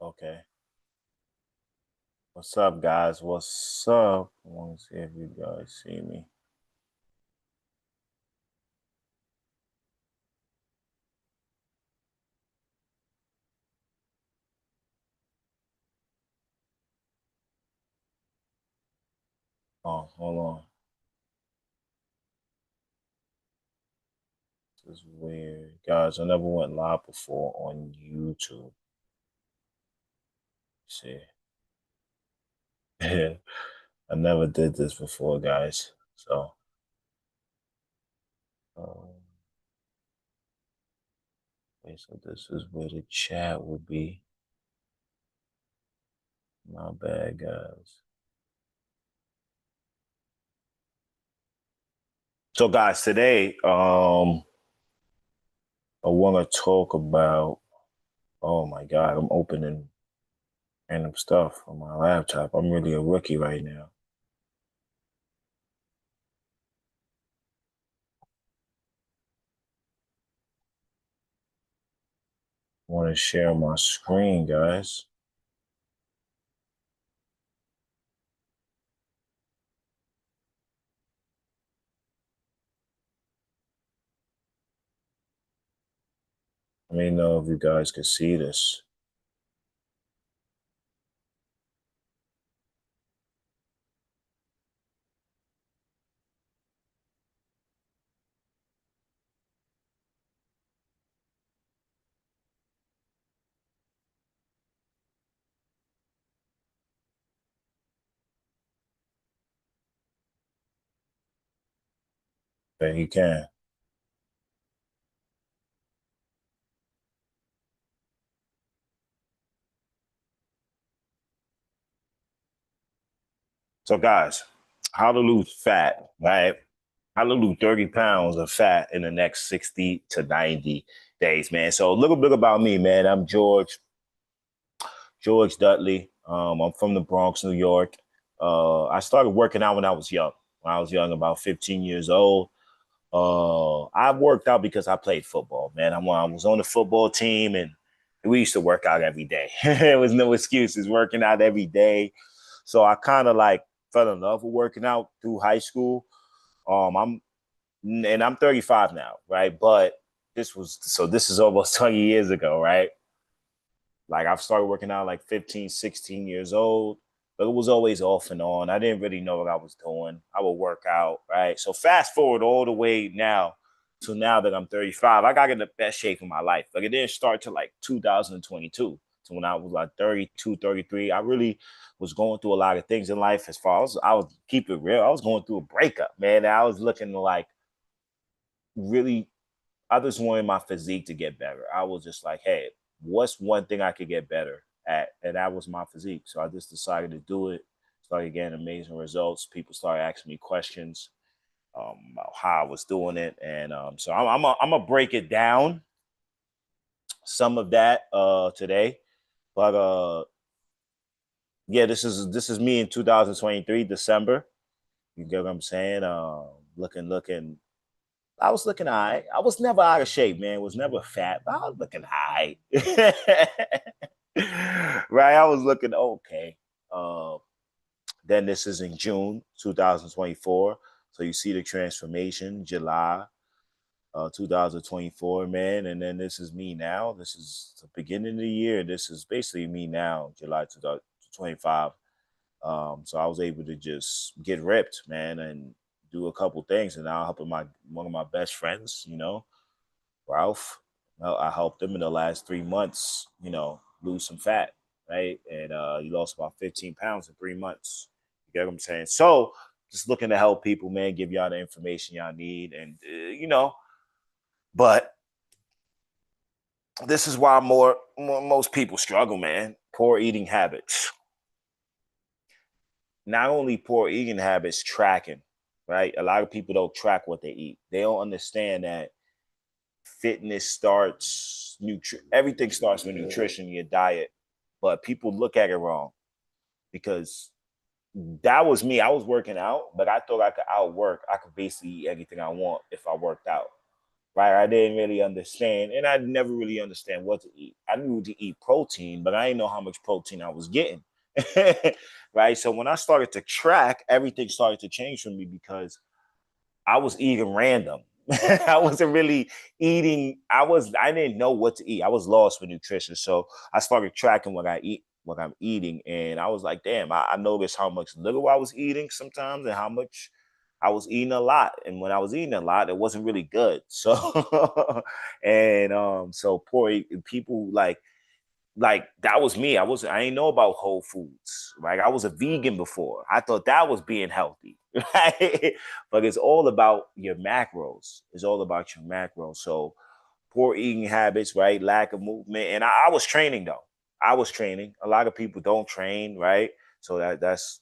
Okay. What's up, guys? What's up? I want to see if you guys see me. Oh, hold on. This is weird. Guys, I never went live before on YouTube. See. I never did this before, guys. So, um, okay, so this is where the chat will be. My bad, guys. So, guys, today, I want to talk about. Oh my God, I'm opening random stuff on my laptop. I'm really a rookie right now. I want to share my screen, guys. Let me know if you guys can see this. But you can. So, guys, how to lose fat, right? How to lose 30 pounds of fat in the next 60 to 90 days, man. So, a little bit about me, man. I'm George Dudley. I'm from the Bronx, New York. I started working out when I was young. When I was young, about 15 years old. I worked out because I played football, man. I was on the football team and we used to work out every day. There was no excuses, working out every day. So I kind of like fell in love with working out through high school. I'm and I'm 35 now, right? But this is almost 20 years ago, right? Like I've started working out like 15, 16 years old, but it was always off and on. I didn't really know what I was doing. I would work out, right? So fast forward all the way now to now that I'm 35, I got in the best shape of my life. Like it didn't start till like 2022. So when I was like 32, 33, I really was going through a lot of things in life as far as I was keep it real. I was going through a breakup, man. I was looking like really I just wanted my physique to get better. I was just like, hey, what's one thing I could get better at? And that was my physique. So I just decided to do it. Started getting amazing results. People started asking me questions about how I was doing it, and so I'm gonna break it down some of that today. But yeah, this is me in 2023 December. You get what I'm saying? Looking I was looking all right. I was never out of shape, man. Was never fat, but I was looking high. Right? I was looking okay. Uh, then this is in June 2024. So you see the transformation, July 2024, man. And then this is me now. This is the beginning of the year. This is basically me now, July 2025. So I was able to just get ripped, man, and do a couple things. And now I'm helping my one of my best friends, Ralph. Well, I helped him in the last 3 months, lose some fat, right? And he lost about 15 pounds in 3 months. You get what I'm saying? So just looking to help people, man, give y'all the information y'all need, and but this is why most people struggle, man. Poor eating habits. Not only poor eating habits, tracking, right? A lot of people don't track what they eat. They don't understand that fitness starts, everything starts with nutrition, your diet. But people look at it wrong because that was me. I was working out, but I thought I could outwork. I could basically eat anything I want if I worked out, right? I didn't really understand, and I never really understand what to eat. I knew to eat protein, but I didn't know how much protein I was getting. Right. So when I started to track, everything started to change for me because I was eating random. I wasn't really eating. I didn't know what to eat. I was lost with nutrition. So I started tracking what I eat, what I'm eating. And I was like, damn, I noticed how much little I was eating sometimes and how much I was eating a lot. And when I was eating a lot, it wasn't really good. So and so poor people like that was me. I didn't know about Whole Foods. Like I was a vegan before. I thought that was being healthy, right? But it's all about your macros. It's all about your macros. So poor eating habits, right? Lack of movement. And I was training though. I was training. A lot of people don't train, right? So that's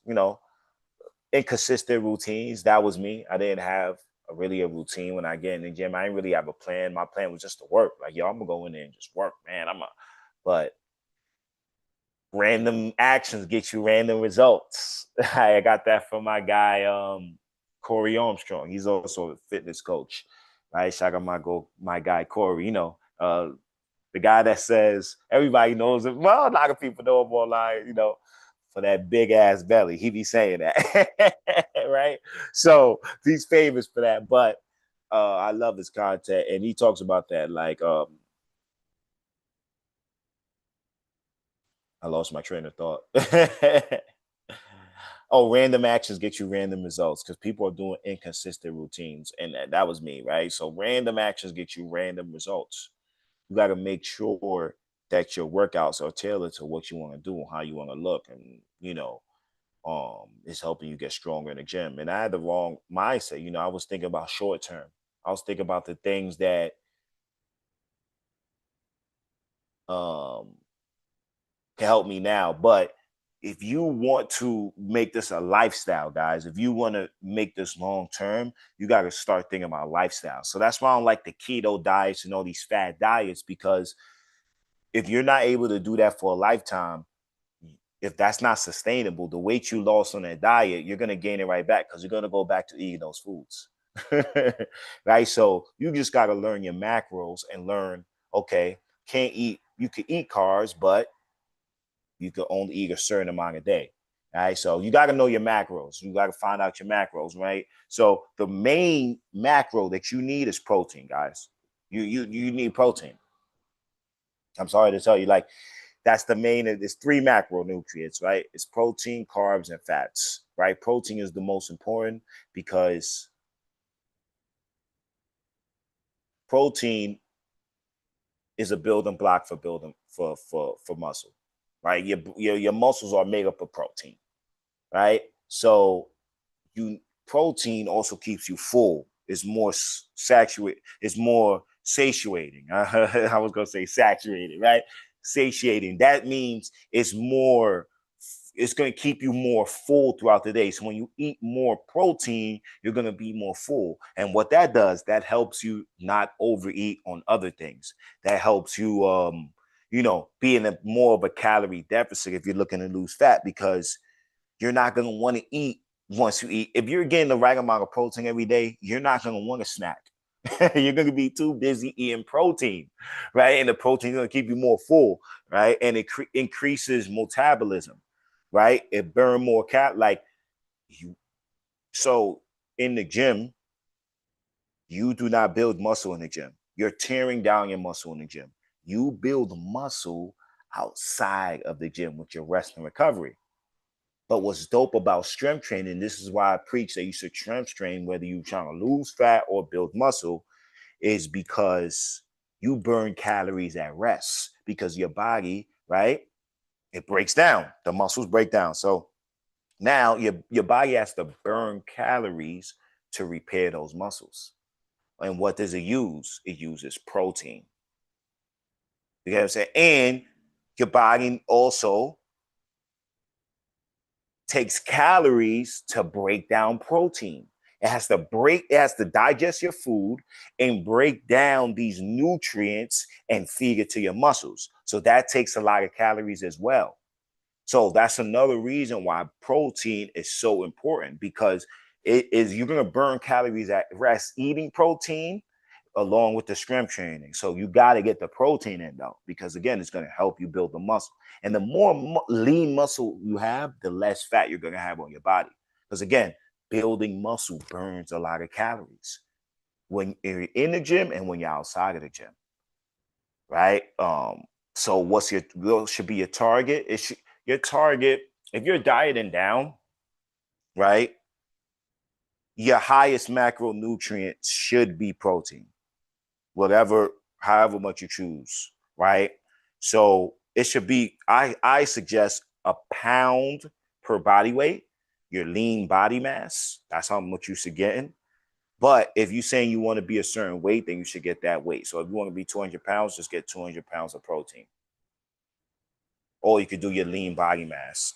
inconsistent routines. That was me. I didn't have really a routine when I get in the gym. I didn't really have a plan. My plan was just to work. Like, yo, I'm gonna go in there and just work, man. But random actions get you random results. I got that from my guy, Corey Armstrong. He's also a fitness coach, right? Shout out my guy Corey. The guy that says everybody knows him. Well, a lot of people know him online. For that big ass belly, he be saying that, right? So he's famous for that. But I love his content, and he talks about that, like I lost my train of thought. Oh, random actions get you random results because people are doing inconsistent routines. And that was me, right? So random actions get you random results. You got to make sure that your workouts are tailored to what you want to do and how you want to look. And, it's helping you get stronger in the gym. And I had the wrong mindset. I was thinking about short term. I was thinking about the things that um can help me now. But if you want to make this a lifestyle, guys, if you want to make this long term, you got to start thinking about lifestyle. So that's why I don't like the keto diets and all these fad diets, because if you're not able to do that for a lifetime, if that's not sustainable, the weight you lost on that diet, you're going to gain it right back because you're going to go back to eating those foods. Right. So you just got to learn your macros and learn, okay, you can eat carbs, but you can only eat a certain amount a day. All right. So you got to know your macros. You got to find out your macros, right? So the main macro that you need is protein, guys. You need protein. I'm sorry to tell you, like that's the main. There's three macronutrients, right? It's protein, carbs, and fats, right? Protein is the most important because protein is a building block for building for muscle, right? Your muscles are made up of protein, right? So you protein also keeps you full. It's more saturated. It's more satiating. I was gonna say saturated, right? Satiating. That means it's more. It's going to keep you more full throughout the day. So when you eat more protein, you're going to be more full. And what that does, that helps you not overeat on other things. That helps you, be in a more of a calorie deficit if you're looking to lose fat, because you're not going to want to eat once you eat. If you're getting the right amount of protein every day, you're not going to want to snack. You're going to be too busy eating protein, right? And the protein is going to keep you more full, right? And it increases metabolism, right? It burn more like you. So in the gym, you do not build muscle in the gym. You're tearing down your muscle in the gym. You build muscle outside of the gym with your rest and recovery. But what's dope about strength training, this is why I preach that you should strength train, whether you're trying to lose fat or build muscle, is because you burn calories at rest because your body, right? It breaks down. The muscles break down. So now your body has to burn calories to repair those muscles. And what does it use? It uses protein. You know what I'm saying? And your body also takes calories to break down protein. It has to digest your food and break down these nutrients and feed it to your muscles. So that takes a lot of calories as well. So that's another reason why protein is so important, because you're going to burn calories at rest eating protein, along with the strength training. So you got to get the protein in though, because again, it's going to help you build the muscle. And the more lean muscle you have, the less fat you're going to have on your body. Because again, building muscle burns a lot of calories when you're in the gym and when you're outside of the gym, right? So what's your should be your target? It should your target if you're dieting down, right? Your highest macronutrient should be protein, whatever, however much you choose, right? So it should be, I suggest a pound per body weight, your lean body mass. That's how much you should get in. But if you're saying you want to be a certain weight, then you should get that weight. So if you want to be 200 pounds, just get 200 pounds of protein. Or you could do your lean body mass.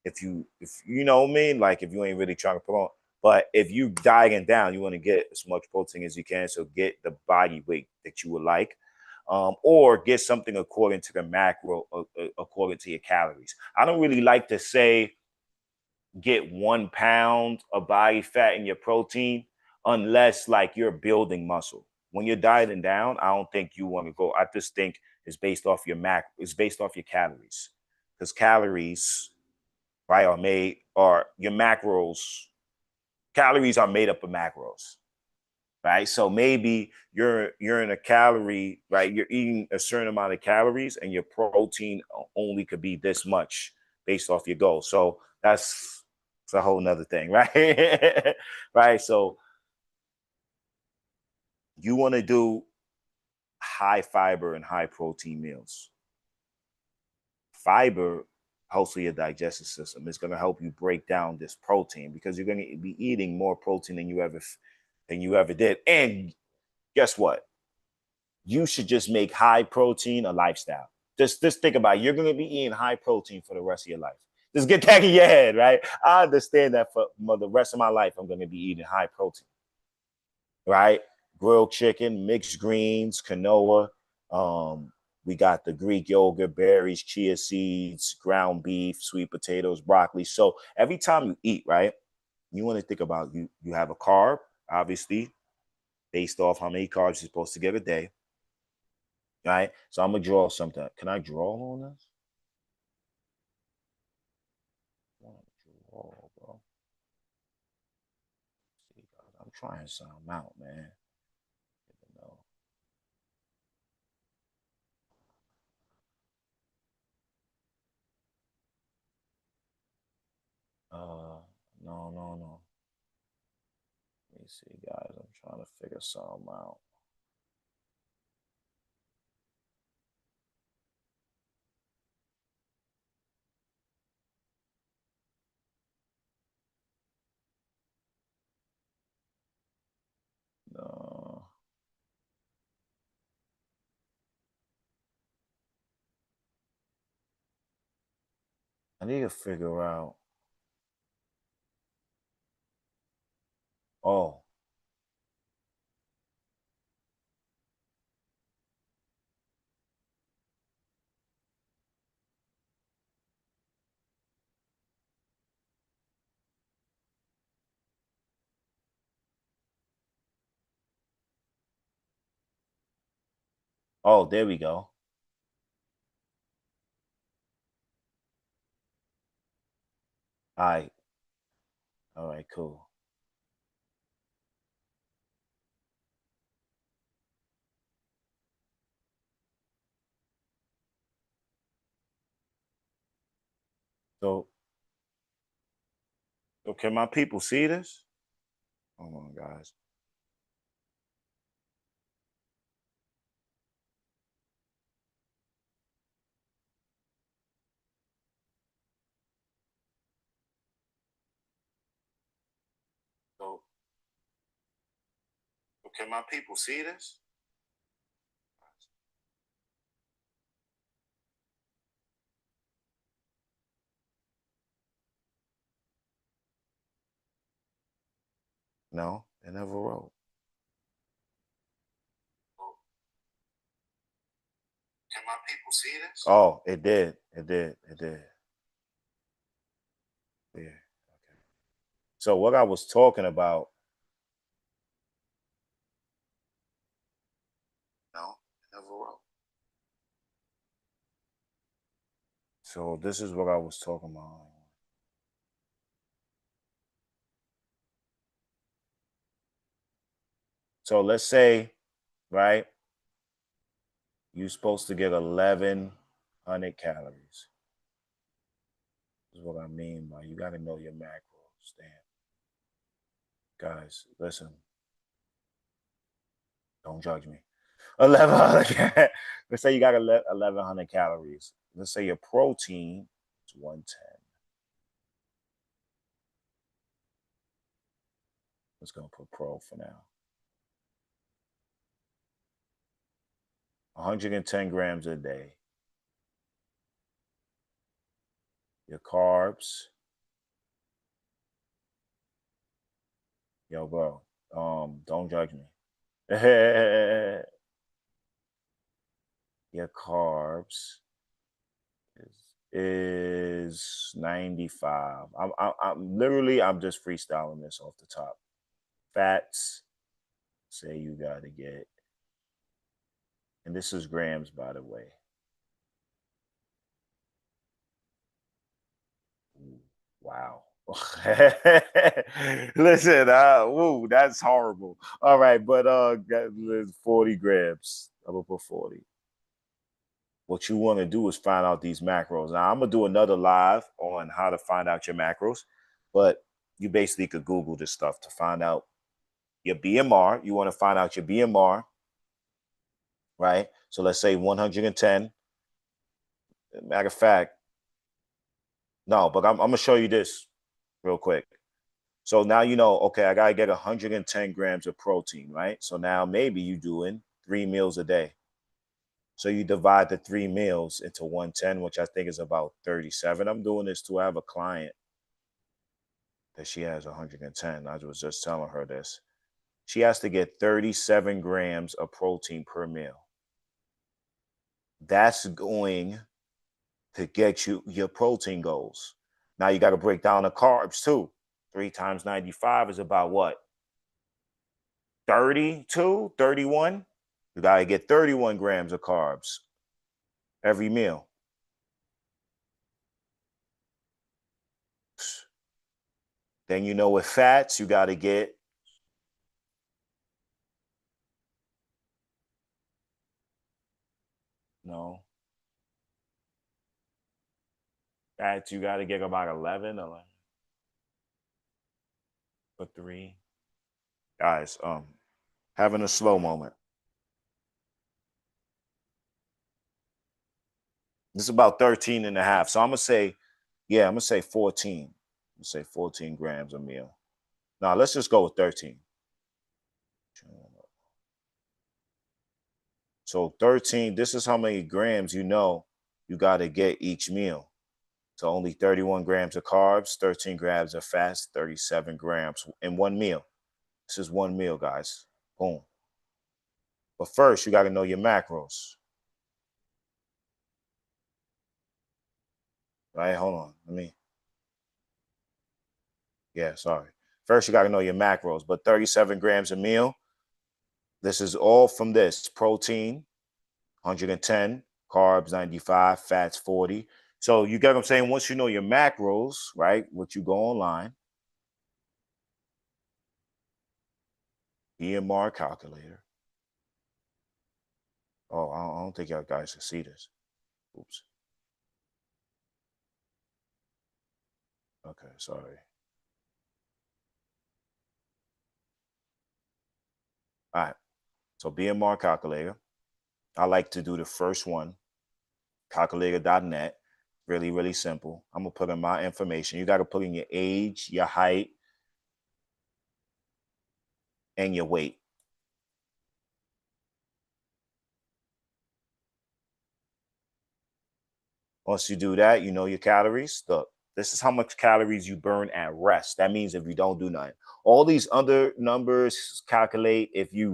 If you know what I mean, like if you ain't really trying to put on, but if you dieting down, you want to get as much protein as you can. So get the body weight that you would like, or get something according to the macro, according to your calories. I don't really like to say get 1 pound of body fat in your protein unless like you're building muscle. When you're dieting down, I don't think you want to go. I just think it's based off your it's based off your calories, because calories, right, are made, or your macros, calories are made up of macros, right? So maybe you're in a calorie, right? You're eating a certain amount of calories and your protein only could be this much based off your goal. So that's it's a whole nother thing, right? Right. So you want to do high fiber and high protein meals. Fiber helps with your digestive system. It's going to help you break down this protein because you're going to be eating more protein than you ever did. And guess what? You should just make high protein a lifestyle. Just think about it. You're going to be eating high protein for the rest of your life. Just get that in your head, right? I understand that for the rest of my life, I'm going to be eating high protein, right? Grilled chicken, mixed greens, quinoa. We got the Greek yogurt, berries, chia seeds, ground beef, sweet potatoes, broccoli. So every time you eat, right, you want to think about you have a carb, obviously, based off how many carbs you're supposed to get a day. Right. So I'm gonna draw something. Can I draw on this? I want to draw, bro. See, I'm trying something out, man. You know. Uh, no. Let me see, guys. I'm trying to figure something out. No, I need to figure out. Oh, oh, there we go. All right, cool. So, so can my people see this? Hold on, guys. So, so can my people see this? No, they never wrote. So, can my people see this? Oh, it did. It did. It did. Yeah. Okay. So what I was talking about, So this is what I was talking about. So let's say, right, you're supposed to get 1,100 calories. This is what I mean by you got to know your macros. Damn. Guys, listen, don't judge me. 1,100. Let's say you got 1,100 calories. Let's say your protein is 110. Let's go put pro for now. 110 grams a day. Your carbs. Yo, bro, don't judge me. Your carbs is 95. I'm literally I'm just freestyling this off the top. Fats, say you gotta get, and this is grams by the way. Ooh, wow. Listen, woo, that's horrible. All right, but 40 grams. I'm gonna put 40. What you want to do is find out these macros. Now I'm gonna do another live on how to find out your macros, but you basically could Google this stuff to find out your BMR. You want to find out your BMR, right? So let's say 110. Matter of fact, no, but I'm gonna show you this real quick. So now you know, okay, I gotta get 110 grams of protein, right? So now maybe you doing 3 meals a day. So you divide the 3 meals into 110, which I think is about 37. I'm doing this to have a client that she has 110. I was just telling her this. She has to get 37 grams of protein per meal. That's going to get you your protein goals. Now you got to break down the carbs too. 3 times 95 is about what? 32, 31? You got to get 31 grams of carbs every meal. Then you know with fats, you got to get no fats. You got to get about 11 or 3. Guys, having a slow moment. This is about 13 and a half. So I'm gonna say, yeah, I'm gonna say 14. I'm gonna say 14 grams a meal. Now let's just go with 13. So 13, this is how many grams you know you got to get each meal. So only 31 grams of carbs, 13 grams of fats, 37 grams in one meal. This is one meal, guys. Boom. But first, you got to know your macros. Right? Hold on. Yeah, sorry. First, you got to know your macros. But 37 grams a meal, this is all from this protein, 110, carbs 95, fats 40. So you get what I'm saying? Once you know your macros, right? What you go online, EMR calculator. Oh, I don't think y'all guys can see this. Oops. Okay, sorry. All right. So BMR calculator. I like to do the first one, calculator.net. Really, really simple. I'm gonna put in my information. You got to put in your age, your height, and your weight. Once you do that, you know your calories. Look, this is how much calories you burn at rest. That means if you don't do nothing. All these other numbers calculate if you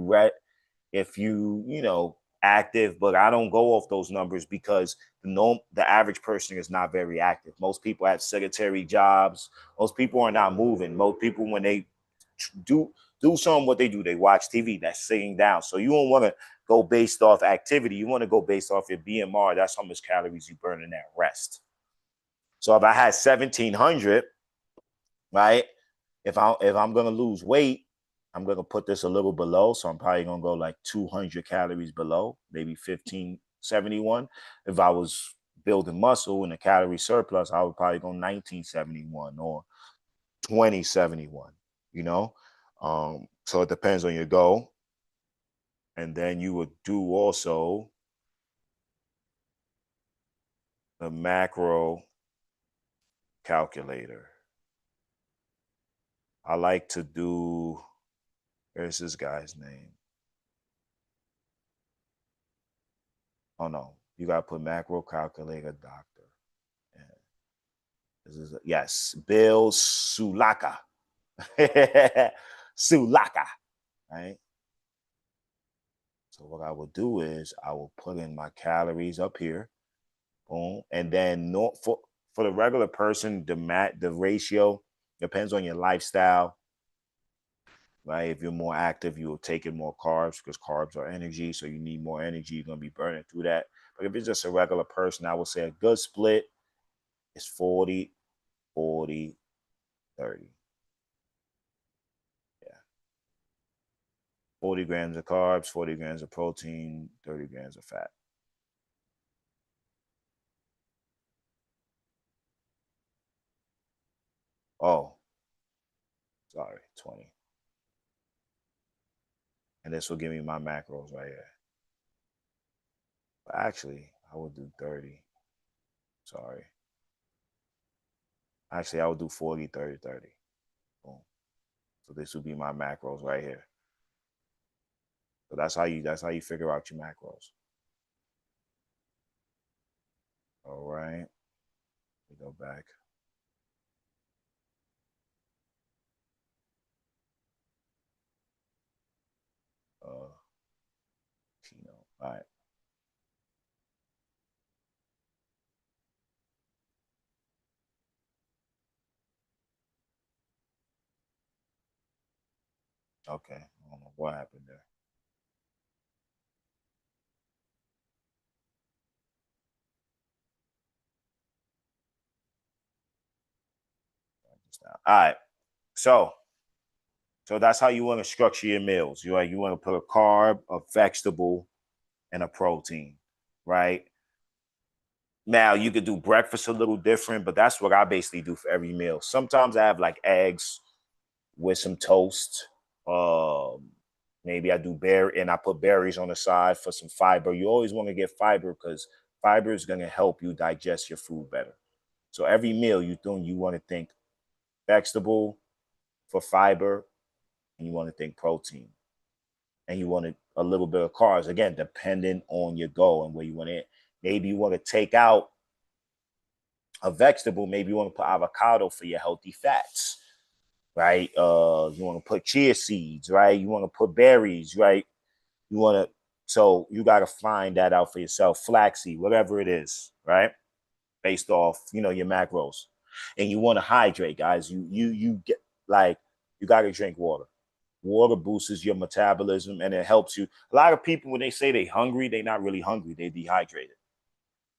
know active, but I don't go off those numbers because the average person is not very active. Most people have sedentary jobs. Most people are not moving. Most people when they do something, what they do, they watch TV. That's sitting down. So you don't want to go based off activity. You want to go based off your BMR. That's how much calories you burn in that rest. So if I had 1,700, right? If I'm gonna lose weight, I'm gonna put this a little below. So I'm probably gonna go like 200 calories below, maybe 1571. If I was building muscle in a calorie surplus, I would probably go 1971 or 2071, you know? So it depends on your goal. And then you would do also the macro calculator. I like to do, where's this guy's name? Oh no, you gotta put macro calculator doctor. Yeah. This is yes, Bill Sulaka. Sulaka, right? So what I will do is I will put in my calories up here, boom, and then no, for the regular person, the ratio depends on your lifestyle, right? If you're more active, you'll take in more carbs because carbs are energy, so you need more energy. You're gonna be burning through that. But if it's just a regular person, I would say a good split is 40, 40, 30. Yeah. 40 grams of carbs, 40 grams of protein, 30 grams of fat. Oh, sorry, 20. And this will give me my macros right here. But actually, I would do 30. Sorry. Actually, I would do 40, 30, 30. Boom. So this would be my macros right here. So that's how you figure out your macros. All right. We go back. Uh Keynote. All right. Okay. I don't know what happened there. All right. So that's how you want to structure your meals. You want to put a carb, a vegetable, and a protein, right? Now you could do breakfast a little different, but that's what I basically do for every meal. Sometimes I have like eggs with some toast. Um, Maybe I do berry and I put berries on the side for some fiber. You always want to get fiber because fiber is going to help you digest your food better. So every meal you doing, you want to think vegetable for fiber, and you want to think protein, and you want a little bit of carbs. Again, depending on your goal and where you want it. Maybe you want to take out a vegetable. Maybe you want to put avocado for your healthy fats, right? You want to put chia seeds, right? You want to put berries, right? You want to, so you got to find that out for yourself. Flaxseed, whatever it is, right? Based off, your macros, and you want to hydrate, guys. You get like you got to drink water. Water boosts your metabolism and it helps you. A lot of people, when they say they're hungry, they're not really hungry. They're dehydrated,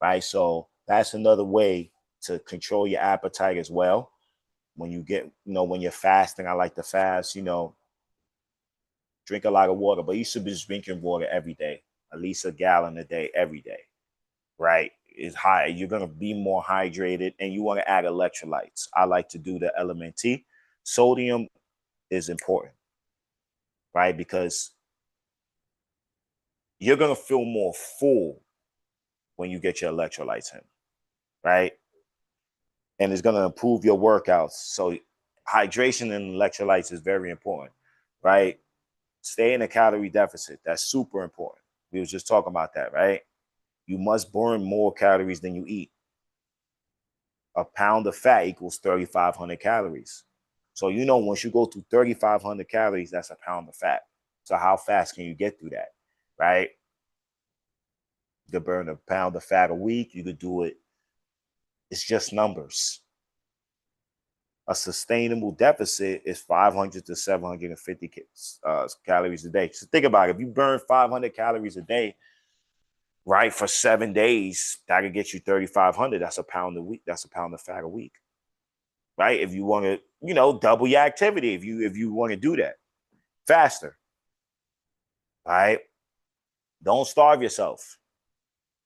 right? So that's another way to control your appetite as well. When you get, when you're fasting, I like to fast, drink a lot of water, but you should be just drinking water every day, at least a gallon a day, every day, right? Is high. You're going to be more hydrated and you want to add electrolytes. I like to do the LMNT. Sodium is important, right? Because you're going to feel more full when you get your electrolytes in, right? And it's going to improve your workouts. So hydration and electrolytes is very important, right? Stay in a calorie deficit. That's super important. We was just talking about that, right? You must burn more calories than you eat. A pound of fat equals 3,500 calories. So once you go through 3,500 calories, that's a pound of fat. So how fast can you get through that, right? You could burn a pound of fat a week. You could do it. It's just numbers. A sustainable deficit is 500 to 750 calories a day. So think about it. If you burn 500 calories a day, right? For 7 days, that could get you 3,500. That's a pound a week. That's a pound of fat a week, right? If you want to, double your activity, if you want to do that faster, right? Don't starve yourself.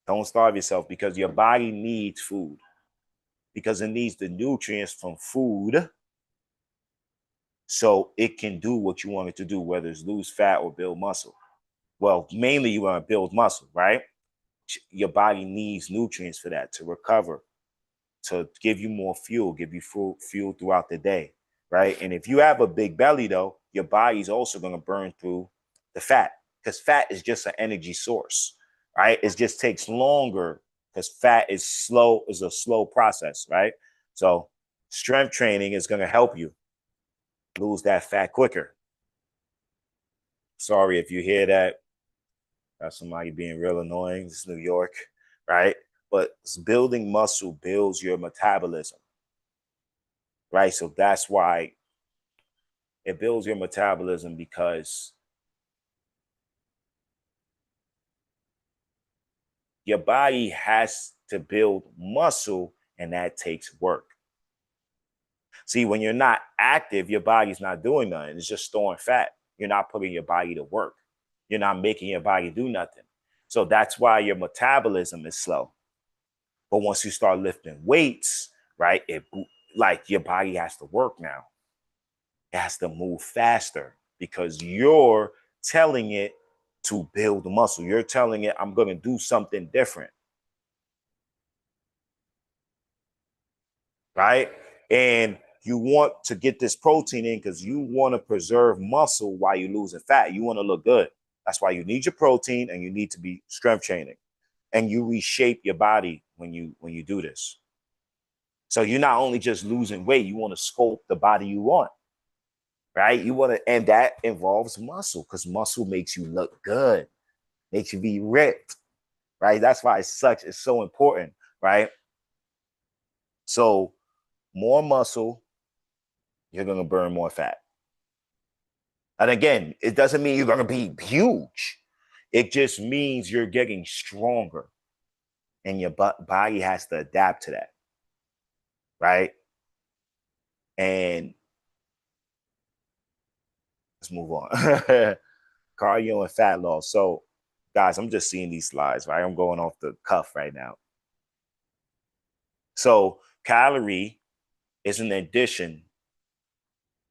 Don't starve yourself because your body needs food because it needs the nutrients from food so it can do what you want it to do, whether it's lose fat or build muscle. Well, mainly you want to build muscle, right? Your body needs nutrients for that to recover, to give you more fuel, give you fuel throughout the day, right? And if you have a big belly, though, your body's also going to burn through the fat because fat is just an energy source, right? It just takes longer because fat is a slow process, right? So strength training is going to help you lose that fat quicker. Sorry if you hear that. That's somebody being real annoying. It's New York, right? But building muscle builds your metabolism, right? So that's why it builds your metabolism because your body has to build muscle and that takes work. See, when you're not active, your body's not doing nothing. It's just storing fat. You're not putting your body to work. You're not making your body do nothing. So that's why your metabolism is slow. But once you start lifting weights, right, like your body has to work now. It has to move faster because you're telling it to build the muscle. You're telling it, I'm going to do something different. Right. And you want to get this protein in because you want to preserve muscle while you're losing fat. You want to look good. That's why you need your protein and you need to be strength training. And you reshape your body when you do this. So you're not only just losing weight, you want to sculpt the body you want. Right. You want to, and that involves muscle because muscle makes you look good, makes you be ripped. Right. That's why it's so important. Right. So more muscle, you're going to burn more fat. And again, it doesn't mean you're going to be huge. It just means you're getting stronger and your body has to adapt to that. Right. And let's move on. Cardio and fat loss. So, guys, I'm just seeing these slides, right? I'm going off the cuff right now. So, calorie is an addition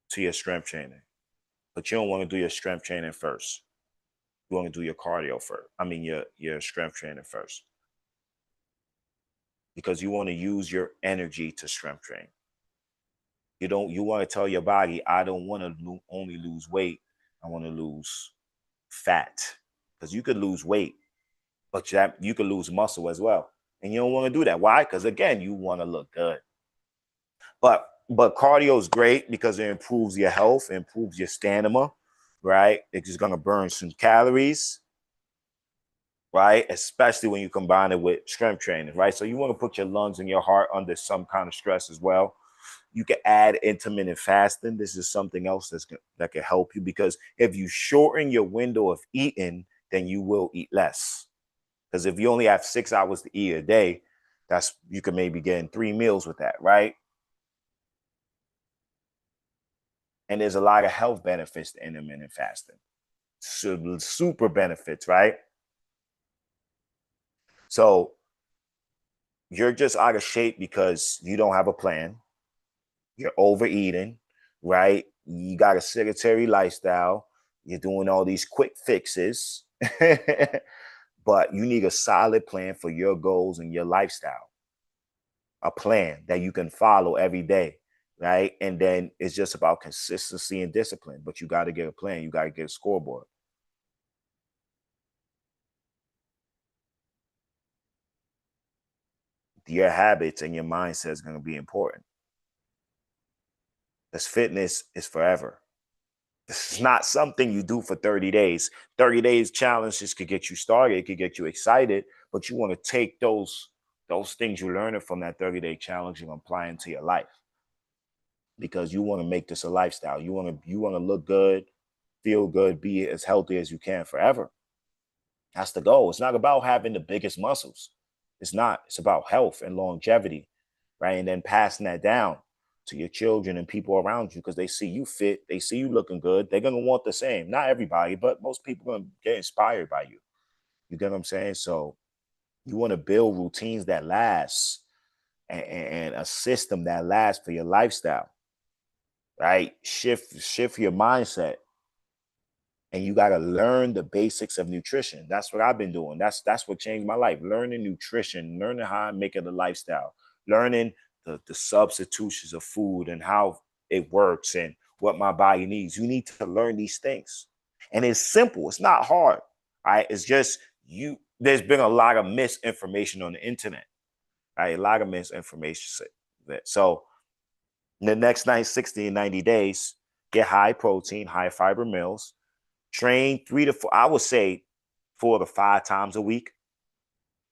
to your strength training, but you don't want to do your strength training first. You want to do your cardio first. I mean, your strength training first, because you want to use your energy to strength train. You want to tell your body, I don't want to only lose weight. I want to lose fat because you could lose weight, but you could lose muscle as well. And you don't want to do that. Why? Because again, you want to look good. But cardio is great because it improves your health, it improves your stamina, right? It's just gonna burn some calories, right? Especially when you combine it with strength training, right? So you want to put your lungs and your heart under some kind of stress as well. You can add intermittent fasting. This is something else that can help you because if you shorten your window of eating, then you will eat less. Because if you only have 6 hours to eat a day, you can maybe get in 3 meals with that, right? And there's a lot of health benefits to intermittent fasting. Super benefits, right? So you're just out of shape because you don't have a plan. You're overeating, right? You got a sedentary lifestyle. You're doing all these quick fixes, but you need a solid plan for your goals and your lifestyle. A plan that you can follow every day, right? And then it's just about consistency and discipline, but you got to get a plan. You got to get a scoreboard. Your habits and your mindset is going to be important. This fitness is forever. This is not something you do for 30 days. 30 days challenges could get you started, it could get you excited, but you want to take those things you learned from that 30-day challenge and apply into your life because you want to make this a lifestyle. You want to look good, feel good, be as healthy as you can forever. That's the goal. It's not about having the biggest muscles. It's not. It's about health and longevity, right? And then passing that down to your children and people around you because they see you fit, they see you looking good. They're gonna want the same. Not everybody, but most people are gonna get inspired by you. You get what I'm saying? So you want to build routines that last and a system that lasts for your lifestyle, right? Shift your mindset and you got to learn the basics of nutrition. That's what I've been doing. That's what changed my life. Learning nutrition, learning how I make it a lifestyle, learning the substitutions of food and how it works and what my body needs. You need to learn these things. And it's simple. It's not hard. Right? It's just you there's been a lot of misinformation on the internet. Right? A lot of misinformation. So in the next 60 and 90 days, get high protein, high fiber meals, train 3 to 4, I would say 4 to 5 times a week,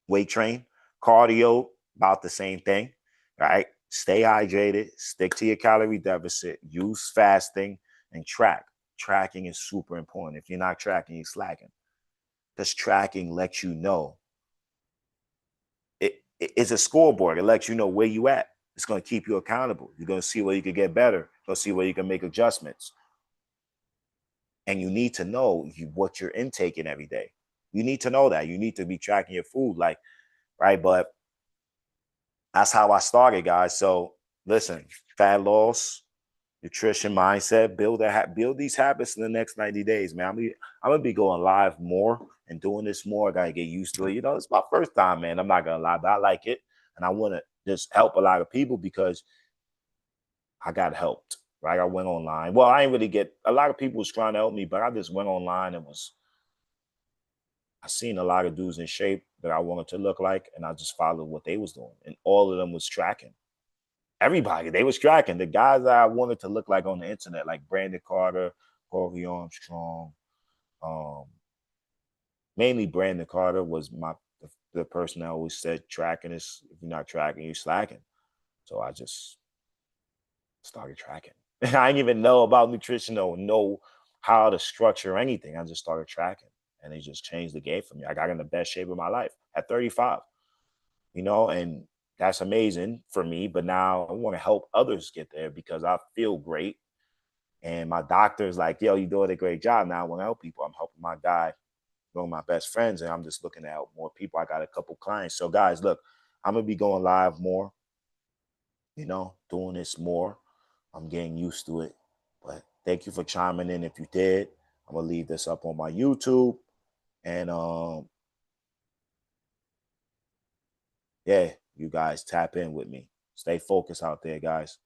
weight train, cardio, about the same thing, right? Stay hydrated, stick to your calorie deficit, use fasting, and track. Tracking is super important. If you're not tracking, you're slacking. Because tracking lets you know. It's a scoreboard. It lets you know where you at. It's going to keep you accountable. You're going to see where you can get better. You're going to see where you can make adjustments. And you need to know what you're intaking every day. You need to know that. You need to be tracking your food, like, right? But that's how I started, guys. So listen, fat loss, nutrition, mindset, build these habits in the next 90 days, man. I'm gonna be going live more and doing this more. I gotta get used to it. You know, it's my first time, man. I'm not gonna lie, but I like it. And I want to just help a lot of people because I got helped. Right. I went online. Well, I didn't really get a lot of people was trying to help me, but I just went online and I seen a lot of dudes in shape that I wanted to look like, and I just followed what they was doing. And all of them was tracking. Everybody, they was tracking. The guys that I wanted to look like on the internet, like Brandon Carter, Corey Armstrong, um, mainly Brandon Carter was the person that always said tracking is if you're not tracking, you're slacking. So I just started tracking. I didn't even know about nutrition or know how to structure anything. I just started tracking and it just changed the game for me. I got in the best shape of my life at 35, and that's amazing for me. But now I want to help others get there because I feel great. And my doctor is like, yo, you're doing a great job. Now I want to help people. I'm helping my guy, one of my best friends, and I'm just looking to help more people. I got a couple clients. So, guys, look, I'm going to be going live more, doing this more. I'm getting used to it. But thank you for chiming in. If you did, I'm gonna leave this up on my YouTube. And yeah, you guys tap in with me. Stay focused out there, guys.